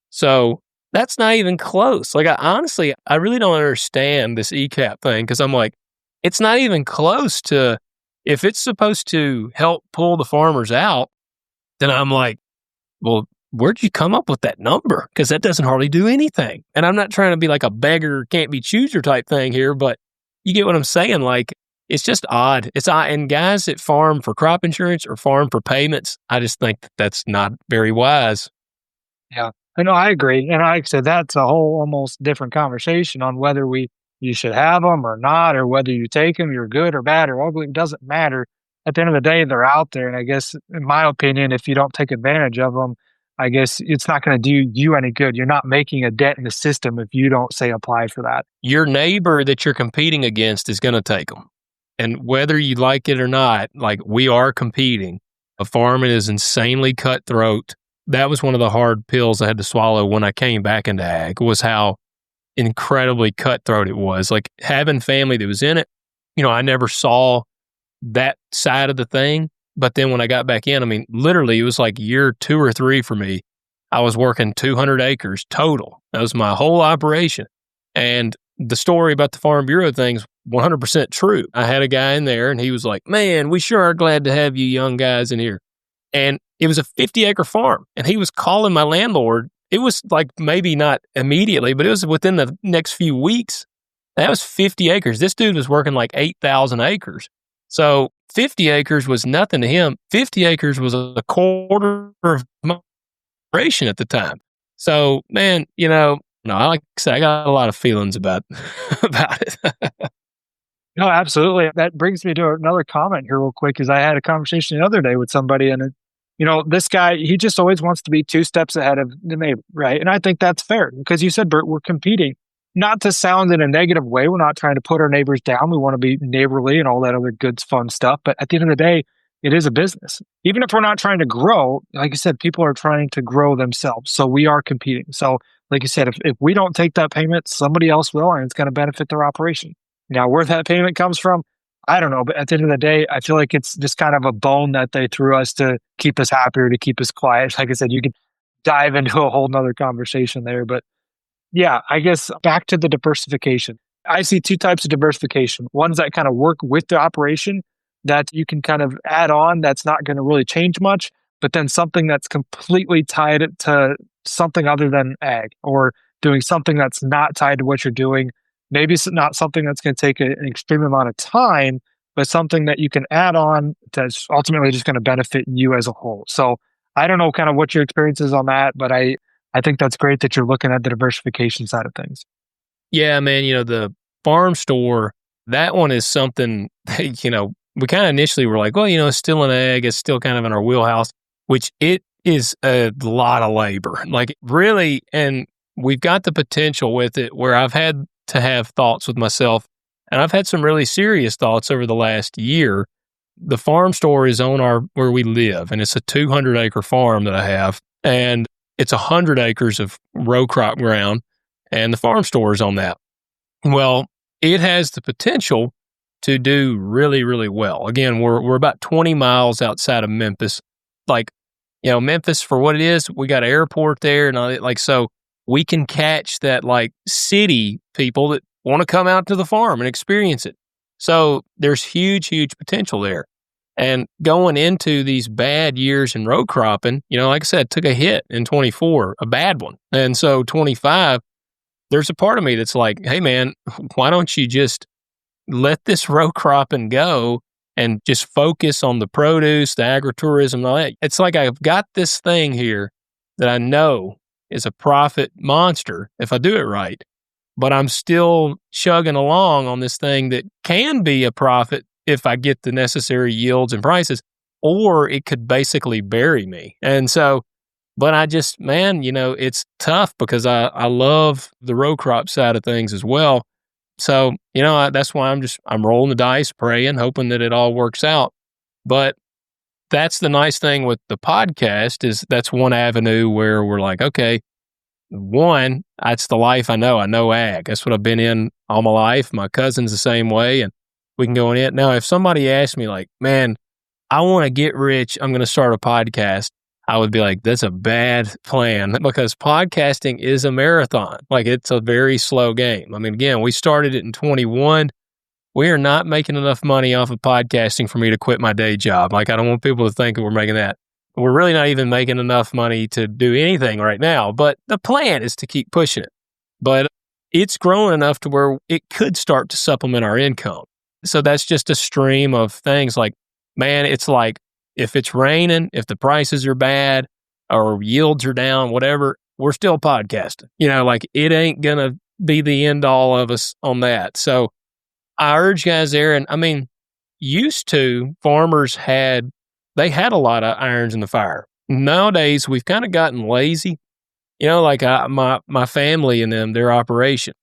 [SPEAKER 2] So that's not even close. Like, I really don't understand this ECAP thing because I'm like, it's not even close to, if it's supposed to help pull the farmers out, then I'm like, well, where'd you come up with that number? Because that doesn't hardly do anything. And I'm not trying to be like a beggar, can't be chooser type thing here, but you get what I'm saying? Like, it's just odd. It's odd. And guys that farm for crop insurance or farm for payments, I just think that's not very wise.
[SPEAKER 3] Yeah. I know, I agree. And like I said, that's a whole almost different conversation on whether you should have them or not, or whether you take them, you're good or bad or ugly. It doesn't matter. At the end of the day, they're out there. And I guess, in my opinion, if you don't take advantage of them, I guess it's not going to do you any good. You're not making a dent in the system if you don't, say, apply for that.
[SPEAKER 2] Your neighbor that you're competing against is going to take them. And whether you like it or not, like we are competing. Farming is insanely cutthroat. That was one of the hard pills I had to swallow when I came back into ag, was how incredibly cutthroat it was. Like having family that was in it, I never saw that side of the thing. But then when I got back in, I mean, literally it was like year 2 or 3 for me. I was working 200 acres total. That was my whole operation. And the story about the Farm Bureau thing's 100% true. I had a guy in there and he was like, man, we sure are glad to have you young guys in here. And it was a 50-acre farm. And he was calling my landlord. It was like maybe not immediately, but it was within the next few weeks. That was 50 acres. This dude was working like 8,000 acres. So 50 acres was nothing to him. 50 acres was a quarter of my operation at the time. So, man, No, I like to say I got a lot of feelings about about it.
[SPEAKER 3] No, absolutely. That brings me to another comment here real quick, is I had a conversation the other day with somebody and, this guy, he just always wants to be two steps ahead of the neighbor, right? And I think that's fair because you said, Bert, we're competing. Not to sound in a negative way. We're not trying to put our neighbors down. We want to be neighborly and all that other good, fun stuff. But at the end of the day, it is a business. Even if we're not trying to grow, like you said, people are trying to grow themselves. So we are competing. So, like you said, if we don't take that payment, somebody else will, and it's going to benefit their operation. Now, where that payment comes from, I don't know. But at the end of the day, I feel like it's just kind of a bone that they threw us to keep us happier, to keep us quiet. Like I said, you could dive into a whole nother conversation there. But yeah, I guess back to the diversification. I see two types of diversification. Ones that kind of work with the operation that you can kind of add on that's not going to really change much, but then something that's completely tied to something other than ag, or doing something that's not tied to what you're doing. Maybe it's not something that's going to take an extreme amount of time, but something that you can add on that's ultimately just going to benefit you as a whole. So I don't know kind of what your experience is on that, but I think that's great that you're looking at the diversification side of things.
[SPEAKER 2] Yeah, man, the farm store, that one is something that, we kind of initially were like, well, it's still an egg. It's still kind of in our wheelhouse, which it is a lot of labor. Like really, and we've got the potential with it where I've had to have thoughts with myself, and I've had some really serious thoughts over the last year. The farm store is on where we live, and it's a 200-acre farm that I have, and it's 100 acres of row crop ground, and the farm store is on that. Well, it has the potential to do really, really well. Again, we're about 20 miles outside of Memphis. Like, Memphis, for what it is, we got an airport there, and all that, like, so we can catch that like city people that want to come out to the farm and experience it. So there's huge, huge potential there. And going into these bad years in row cropping, like I said, took a hit in 24, a bad one. And so 25, there's a part of me that's like, hey man, why don't you just let this row cropping go and just focus on the produce, the agritourism, and all that. It's like I've got this thing here that I know is a profit monster if I do it right, but I'm still chugging along on this thing that can be a profit if I get the necessary yields and prices, or it could basically bury me. And so, but I just, man, it's tough because I love the row crop side of things as well. So, that's why I'm rolling the dice, praying, hoping that it all works out. But that's the nice thing with the podcast is that's one avenue where we're like, okay, one, that's the life I know. I know ag. That's what I've been in all my life. My cousin's the same way, and we can go in it. Now, if somebody asked me like, man, I want to get rich, I'm going to start a podcast, I would be like, that's a bad plan because podcasting is a marathon. Like it's a very slow game. I mean, again, we started it in 21. We are not making enough money off of podcasting for me to quit my day job. Like I don't want people to think that we're making that. We're really not even making enough money to do anything right now, but the plan is to keep pushing it. But it's growing enough to where it could start to supplement our income. So that's just a stream of things like, man, it's like, if it's raining, if the prices are bad or yields are down, whatever, we're still podcasting. Like it ain't going to be the end all of us on that. So I urge guys there. And I mean, used to farmers they had a lot of irons in the fire. Nowadays, we've kind of gotten lazy. Like my family and them, their operation,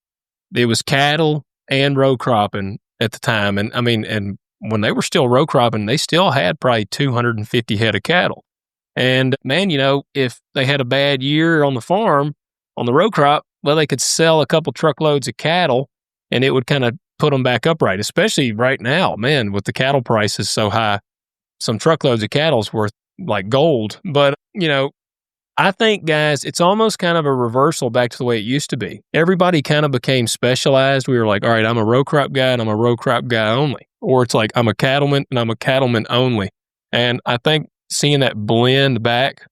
[SPEAKER 2] it was cattle and row cropping at the time. And I mean, and when they were still row cropping, they still had probably 250 head of cattle. And man, if they had a bad year on the farm, on the row crop, well, they could sell a couple truckloads of cattle and it would kind of put them back upright, especially right now, man, with the cattle prices so high, some truckloads of cattle is worth like gold. But, I think, guys, it's almost kind of a reversal back to the way it used to be. Everybody kind of became specialized. We were like, all right, I'm a row crop guy and I'm a row crop guy only. Or it's like, I'm a cattleman and I'm a cattleman only. And I think seeing that blend back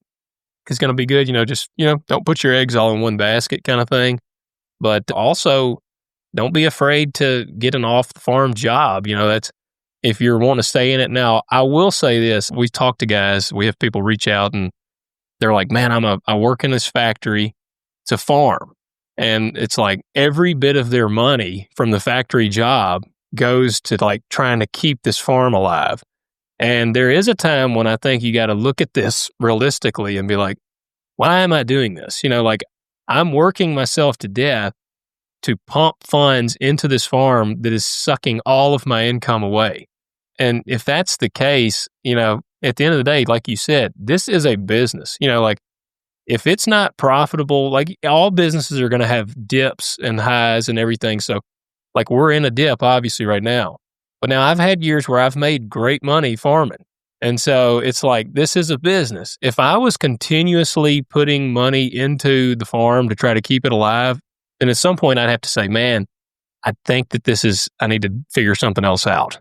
[SPEAKER 2] is going to be good. Don't put your eggs all in one basket kind of thing. But also, don't be afraid to get an off-the-farm job. That's if you're wanting to stay in it. Now, I will say this. We talk to guys. We have people reach out and they're like, man, I work in this factory. It's a farm. And it's like every bit of their money from the factory job goes to like trying to keep this farm alive. And there is a time when I think you got to look at this realistically and be like, why am I doing this? Like I'm working myself to death to pump funds into this farm that is sucking all of my income away. And if that's the case, at the end of the day, like you said, this is a business. Like if it's not profitable, like all businesses are going to have dips and highs and everything. So like we're in a dip obviously right now. But now I've had years where I've made great money farming. And so it's like, this is a business. If I was continuously putting money into the farm to try to keep it alive, then at some point I'd have to say, man, I think that I need to figure something else out.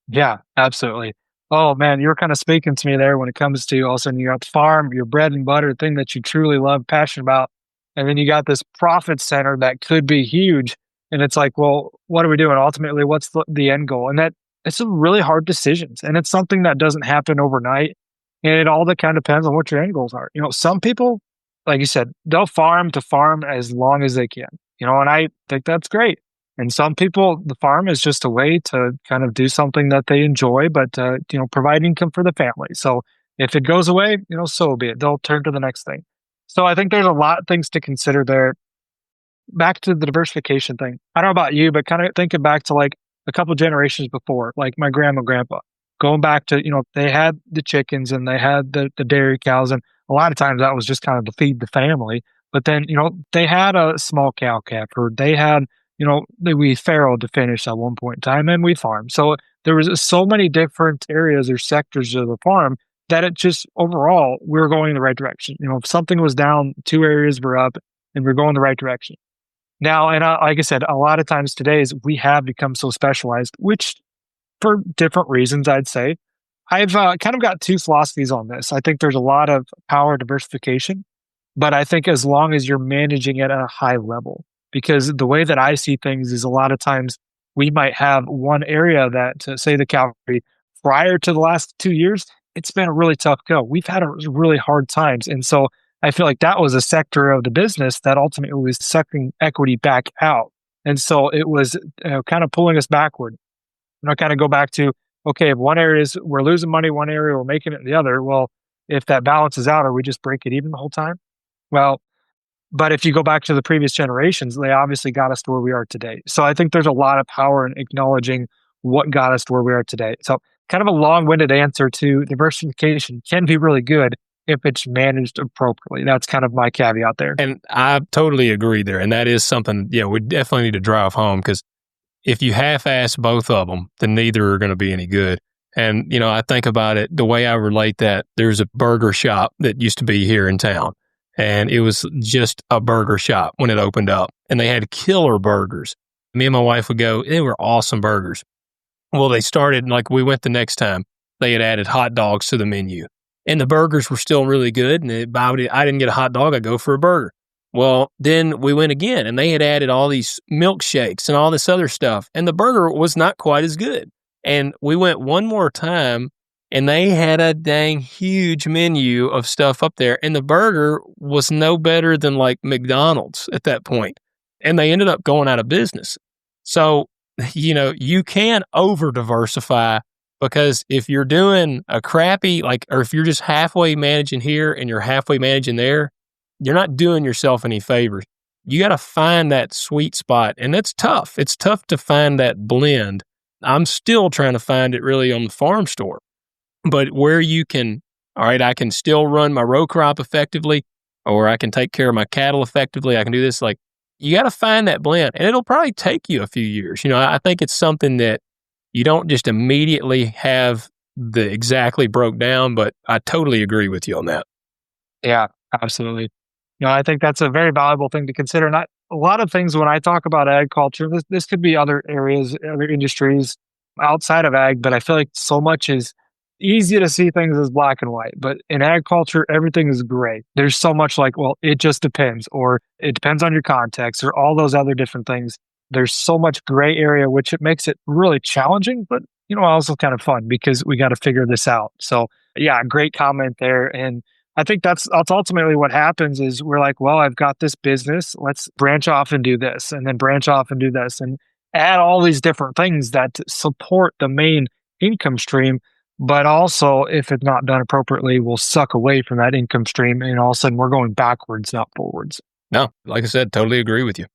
[SPEAKER 3] Yeah, absolutely. Oh man, you're kind of speaking to me there when it comes to all of a sudden you got the farm, your bread and butter thing that you truly love, passionate about. And then you got this profit center that could be huge. And it's like, well, what are we doing? Ultimately, what's the end goal? And it's some really hard decisions. And it's something that doesn't happen overnight. And it all that kind of depends on what your end goals are. Some people, like you said, they'll farm to farm as long as they can, and I think that's great. And some people, the farm is just a way to kind of do something that they enjoy, but, provide income for the family. So if it goes away, so be it. They'll turn to the next thing. So I think there's a lot of things to consider there. Back to the diversification thing. I don't know about you, but kind of thinking back to like a couple generations before, like my grandma, grandpa, going back to, they had the chickens and they had the dairy cows. And a lot of times that was just kind of to feed the family. But then, they had a small cow calf, or they had, we farrowed to finish at one point in time, and we farmed. So there was so many different areas or sectors of the farm that it just overall, we were going in the right direction. If something was down, two areas were up, and we're going in the right direction. Now, and like I said, a lot of times today is we have become so specialized, which for different reasons, I'd say. I've kind of got two philosophies on this. I think there's a lot of power diversification, but I think as long as you're managing it at a high level, because the way that I see things is a lot of times we might have one area that, say the Calgary, prior to the last 2 years, it's been a really tough go. We've had really hard times. And so I feel like that was a sector of the business that ultimately was sucking equity back out. And so it was kind of pulling us backward. And I kind of go back to, okay, if one area is we're losing money, one area we're making it in the other. Well, if that balances out, are we just break it even the whole time? Well, but if you go back to the previous generations, they obviously got us to where we are today. So I think there's a lot of power in acknowledging what got us to where we are today. So kind of a long-winded answer to diversification can be really good if it's managed appropriately. That's kind of my caveat there.
[SPEAKER 2] And I totally agree there. And that is something, we definitely need to drive home, because if you half-ass both of them, then neither are going to be any good. And, I think about it, the way I relate that, there's a burger shop that used to be here in town. And it was just a burger shop when it opened up. And they had killer burgers. Me and my wife would go, they were awesome burgers. Well, they started, like we went the next time, they had added hot dogs to the menu. And the burgers were still really good. And I didn't get a hot dog, I'd go for a burger. Well, then we went again, and they had added all these milkshakes and all this other stuff. And the burger was not quite as good. And we went one more time, and they had a dang huge menu of stuff up there. And the burger was no better than like McDonald's at that point. And they ended up going out of business. So, you can over diversify, because if you're doing a crappy, or if you're just halfway managing here and you're halfway managing there, you're not doing yourself any favors. You got to find that sweet spot. And that's tough. It's tough to find that blend. I'm still trying to find it really on the farm store. But where you can, all right, I can still run my row crop effectively, or I can take care of my cattle effectively. I can do this. Like, you got to find that blend, and it'll probably take you a few years. I think it's something that you don't just immediately have the exactly broke down, but I totally agree with you on that.
[SPEAKER 3] Yeah, absolutely. I think that's a very valuable thing to consider. And a lot of things when I talk about agriculture, this could be other areas, other industries outside of ag, but I feel like so much is easy to see things as black and white. But in agriculture, everything is gray. There's so much like, well, it just depends, or it depends on your context, or all those other different things. There's so much gray area, which it makes it really challenging, but also kind of fun, because we got to figure this out. So yeah, great comment there. And I think that's ultimately what happens is we're like, well, I've got this business. Let's branch off and do this, and then branch off and do this, and add all these different things that support the main income stream. But also, if it's not done appropriately, will suck away from that income stream, and all of a sudden we're going backwards, not forwards.
[SPEAKER 2] No, like I said, totally agree with you.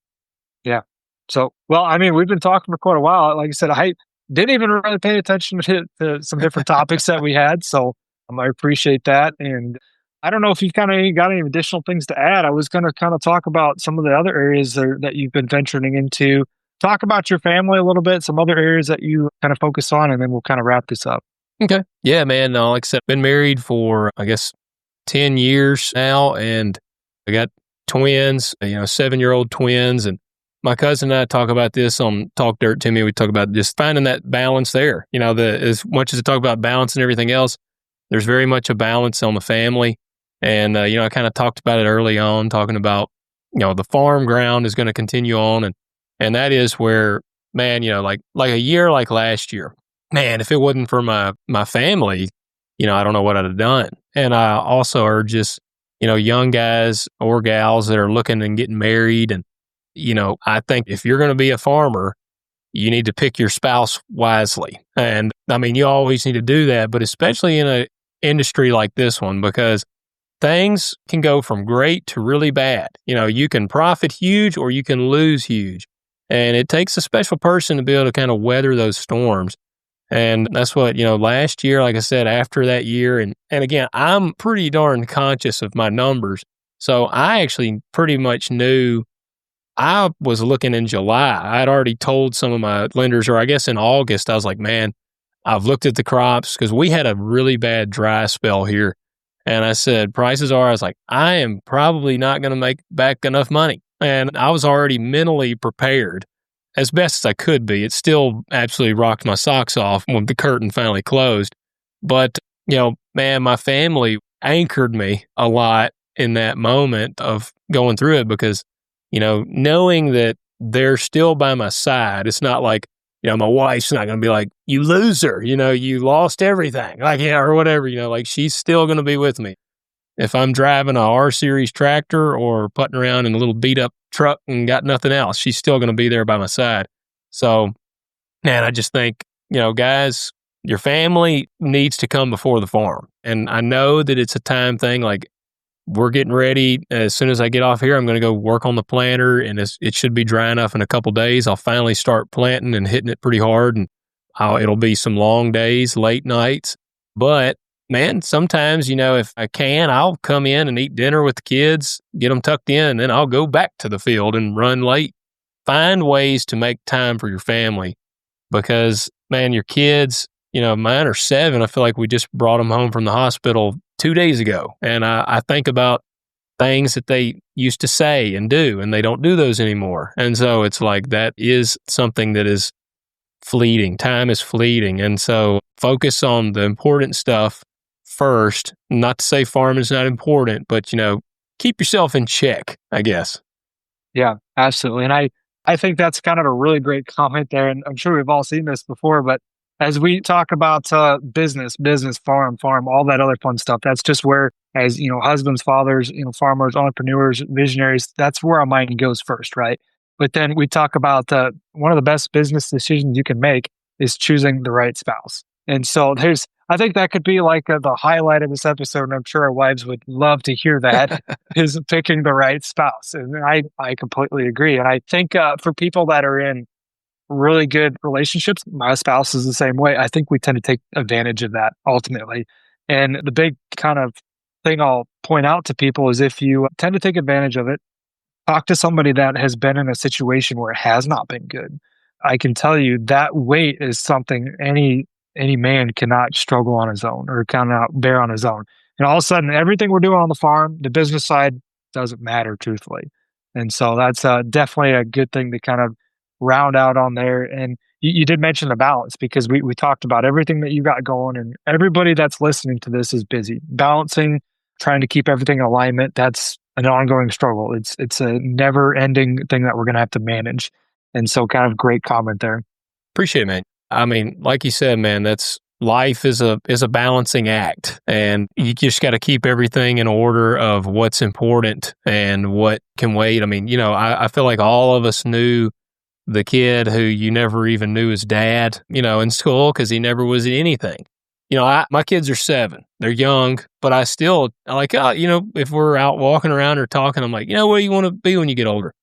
[SPEAKER 3] Yeah. So, well, I mean, we've been talking for quite a while. Like I said, I didn't even really pay attention to some different topics that we had. So I appreciate that. And I don't know if you've kind of got any additional things to add. I was going to kind of talk about some of the other areas that you've been venturing into, talk about your family a little bit, some other areas that you kind of focus on, and then we'll kind of wrap this up.
[SPEAKER 2] Okay. Yeah, man. No, like I said, been married for, I guess, 10 years now, and I got twins, 7-year-old twins. And my cousin and I talk about this on Talk Dirt to Me. We talk about just finding that balance there. As much as I talk about balance and everything else, there's very much a balance on the family. And, I kind of talked about it early on, talking about, the farm ground is going to continue on. And that is where, man, like a year like last year, man, if it wasn't for my family, I don't know what I'd have done. And I also are just, young guys or gals that are looking and getting married. And, I think if you're going to be a farmer, you need to pick your spouse wisely. And I mean, you always need to do that, but especially in an industry like this one, because things can go from great to really bad. You can profit huge or you can lose huge. And it takes a special person to be able to kind of weather those storms. And that's what, last year, like I said, after that year, and again, I'm pretty darn conscious of my numbers. So I actually pretty much knew I was looking in July. I'd already told some of my lenders, or I guess in August, I was like, man, I've looked at the crops because we had a really bad dry spell here. And I said, prices are, I was like, I am probably not going to make back enough money. And I was already mentally prepared as best as I could be. It still absolutely rocked my socks off when the curtain finally closed. But, man, my family anchored me a lot in that moment of going through it because, knowing that they're still by my side, it's not like, my wife's not going to be like, you loser, you lost everything, like, or whatever, like she's still going to be with me. If I'm driving a R-Series tractor or putting around in a little beat up truck and got nothing else, she's still going to be there by my side. So, man, I just think, guys, your family needs to come before the farm. And I know that it's a time thing. Like, we're getting ready. As soon as I get off here, I'm going to go work on the planter, and it should be dry enough in a couple days. I'll finally start planting and hitting it pretty hard, and it'll be some long days, late nights. But man, sometimes, if I can, I'll come in and eat dinner with the kids, get them tucked in, and then I'll go back to the field and run late. Find ways to make time for your family because, man, your kids, mine are 7. I feel like we just brought them home from the hospital 2 days ago. And I think about things that they used to say and do, and they don't do those anymore. And so it's like that is something that is fleeting. Time is fleeting. And so focus on the important stuff first. Not to say farming is not important, but, keep yourself in check, I guess.
[SPEAKER 3] Yeah, absolutely. And I think that's kind of a really great comment there. And I'm sure we've all seen this before, but as we talk about business, farm, all that other fun stuff, that's just where, as husbands, fathers, farmers, entrepreneurs, visionaries, that's where our mind goes first, right? But then we talk about one of the best business decisions you can make is choosing the right spouse. And so I think that could be like the highlight of this episode, and I'm sure our wives would love to hear that, is picking the right spouse. And I completely agree. And I think for people that are in really good relationships, my spouse is the same way. I think we tend to take advantage of that ultimately. And the big kind of thing I'll point out to people is if you tend to take advantage of it, talk to somebody that has been in a situation where it has not been good. I can tell you that weight is something any man cannot struggle on his own or cannot bear on his own. And all of a sudden, everything we're doing on the farm, the business side, doesn't matter truthfully. And so that's definitely a good thing to kind of round out on there. And you did mention the balance because we talked about everything that you got going, and everybody that's listening to this is busy balancing, trying to keep everything in alignment. That's an ongoing struggle. It's a never ending thing that we're going to have to manage. And so kind of great comment there.
[SPEAKER 2] Appreciate it, man. I mean, like you said, man, that's life is a balancing act, and you just got to keep everything in order of what's important and what can wait. I mean, I feel like all of us knew the kid who you never even knew his dad, in school because he never was anything. My kids are 7. They're young, but I still like, if we're out walking around or talking, I'm like, what do you want to be when you get older?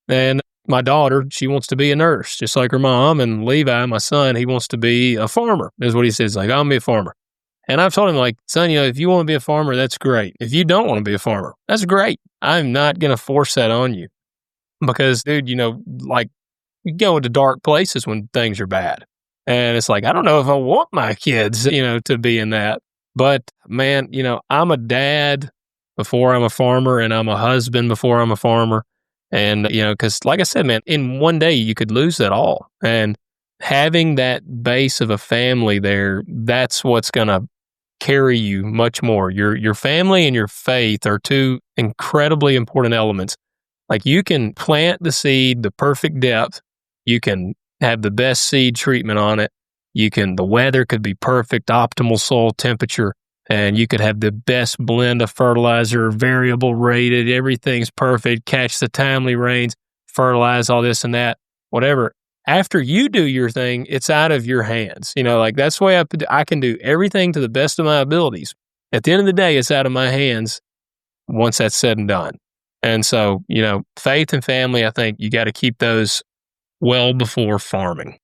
[SPEAKER 2] And my daughter, she wants to be a nurse, just like her mom. And Levi, my son, he wants to be a farmer, is what he says. Like, I'm going to be a farmer. And I've told him, like, son, if you want to be a farmer, that's great. If you don't want to be a farmer, that's great. I'm not going to force that on you because, dude, like, you go into dark places when things are bad. And it's like, I don't know if I want my kids, to be in that. But man, I'm a dad before I'm a farmer, and I'm a husband before I'm a farmer. And, because like I said, man, in one day you could lose that all. And having that base of a family there, that's what's going to carry you much more. Your family and your faith are 2 incredibly important elements. Like, you can plant the seed the perfect depth. You can have the best seed treatment on it. The weather could be perfect, optimal soil temperature, and you could have the best blend of fertilizer, variable rated, everything's perfect, catch the timely rains, fertilize all this and that, whatever. After you do your thing, it's out of your hands. Like, that's the way I can do everything to the best of my abilities. At the end of the day, it's out of my hands once that's said and done. And so, faith and family, I think you got to keep those well before farming.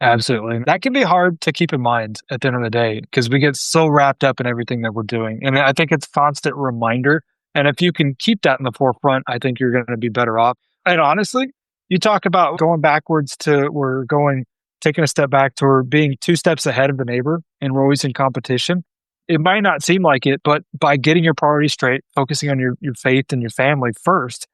[SPEAKER 3] Absolutely. That can be hard to keep in mind at the end of the day because we get so wrapped up in everything that we're doing. And I think it's a constant reminder. And if you can keep that in the forefront, I think you're going to be better off. And honestly, you talk about going backwards taking a step back to being 2 steps ahead of the neighbor, and we're always in competition. It might not seem like it, but by getting your priorities straight, focusing on your faith and your family first,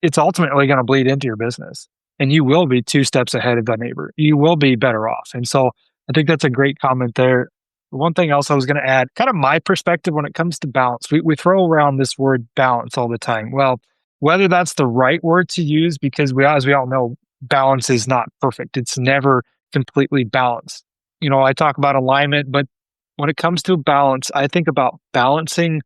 [SPEAKER 3] it's ultimately going to bleed into your business. And you will be 2 steps ahead of that neighbor. You will be better off. And so I think that's a great comment there. One thing else I was going to add, kind of my perspective when it comes to balance. We throw around this word balance all the time. Well, whether that's the right word to use, because as we all know, balance is not perfect. It's never completely balanced. I talk about alignment, but when it comes to balance, I think about balancing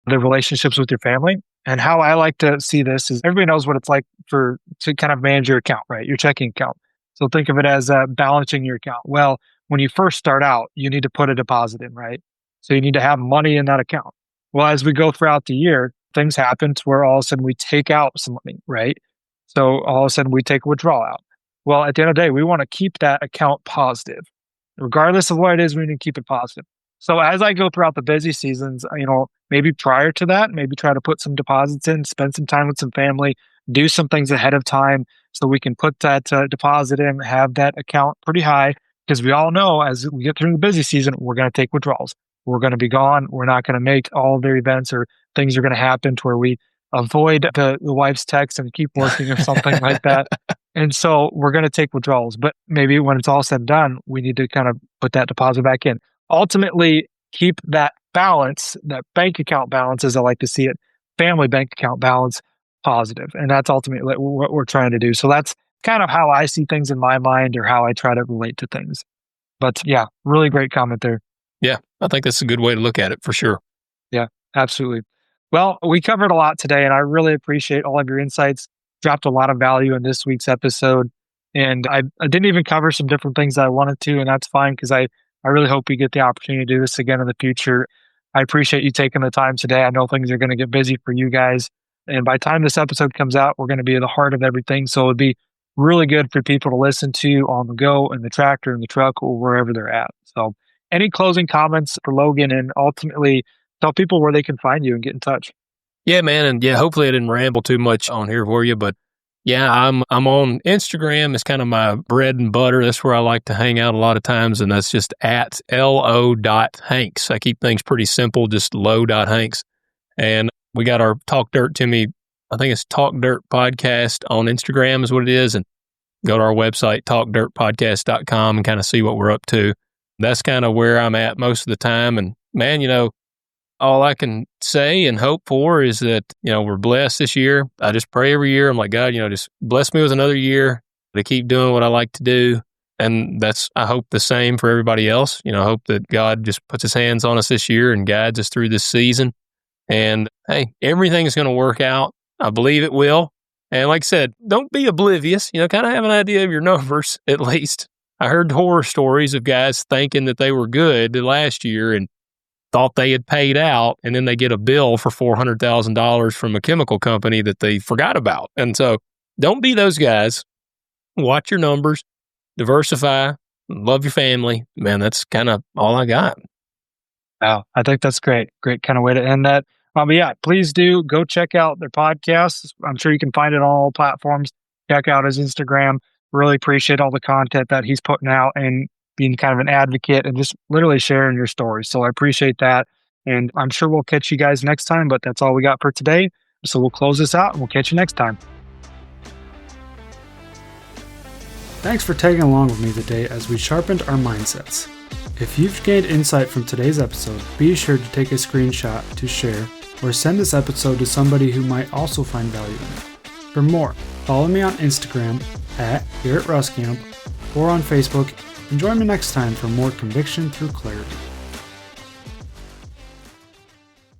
[SPEAKER 3] the relationships with your family. And how I like to see this is everybody knows what it's like to kind of manage your account, right? Your checking account. So think of it as balancing your account. Well, when you first start out, you need to put a deposit in, right? So you need to have money in that account. Well, as we go throughout the year, things happen to where all of a sudden we take out some money, right? So all of a sudden we take a withdrawal out. Well, at the end of the day, we want to keep that account positive. Regardless of what it is, we need to keep it positive. So as I go throughout the busy seasons, maybe prior to that, maybe try to put some deposits in, spend some time with some family, do some things ahead of time so we can put that deposit in, have that account pretty high. Because we all know as we get through the busy season, we're going to take withdrawals. We're going to be gone. We're not going to make all their events, or things are going to happen to where we avoid the wife's text and keep working or something like that. And so we're going to take withdrawals. But maybe when it's all said and done, we need to kind of put that deposit back in. Ultimately, keep that balance, that bank account balance, as I like to see it, family bank account balance, positive. And that's ultimately what we're trying to do. So that's kind of how I see things in my mind, or how I try to relate to things. But yeah, really great comment there.
[SPEAKER 2] Yeah, I think that's a good way to look at it for sure.
[SPEAKER 3] Yeah, absolutely. Well, we covered a lot today, and I really appreciate all of your insights. Dropped a lot of value in this week's episode. And I didn't even cover some different things that I wanted to, and that's fine because I really hope we get the opportunity to do this again in the future. I appreciate you taking the time today. I know things are going to get busy for you guys. And by the time this episode comes out, we're going to be at the heart of everything. So it'd be really good for people to listen to on the go, in the tractor, in the truck, or wherever they're at. So any closing comments for Logan, and ultimately tell people where they can find you and get in touch?
[SPEAKER 2] Yeah, man. And yeah, hopefully I didn't ramble too much on here for you, but yeah, I'm on Instagram. It's kind of my bread and butter. That's where I like to hang out a lot of times, and that's just at lo.hanks. I keep things pretty simple, just lo.hanks. And we got our Talk Dirt to Me, I think it's Talk Dirt Podcast on Instagram is what it is, and go to our website, talkdirtpodcast.com, and kind of see what we're up to. That's kind of where I'm at most of the time. And man, all I can say and hope for is that, we're blessed this year. I just pray every year. I'm like, God, just bless me with another year to keep doing what I like to do. And that's, I hope, the same for everybody else. I hope that God just puts his hands on us this year and guides us through this season. And hey, everything is going to work out. I believe it will. And like I said, don't be oblivious, kind of have an idea of your numbers at least. I heard horror stories of guys thinking that they were good last year and thought they had paid out, and then they get a bill for $400,000 from a chemical company that they forgot about. And so don't be those guys. Watch your numbers, diversify, love your family. Man, that's kind of all I got.
[SPEAKER 3] Wow, I think that's great. Great kind of way to end that. But yeah, please do go check out their podcasts. I'm sure you can find it on all platforms. Check out his Instagram. Really appreciate all the content that he's putting out and being kind of an advocate and just literally sharing your stories. So I appreciate that. And I'm sure we'll catch you guys next time, but that's all we got for today. So we'll close this out and we'll catch you next time.
[SPEAKER 1] Thanks for tagging along with me today as we sharpened our mindsets. If you've gained insight from today's episode, be sure to take a screenshot to share or send this episode to somebody who might also find value in it. For more, follow me on Instagram at Garrett Ruskamp or on Facebook, and join me next time for more conviction through clarity.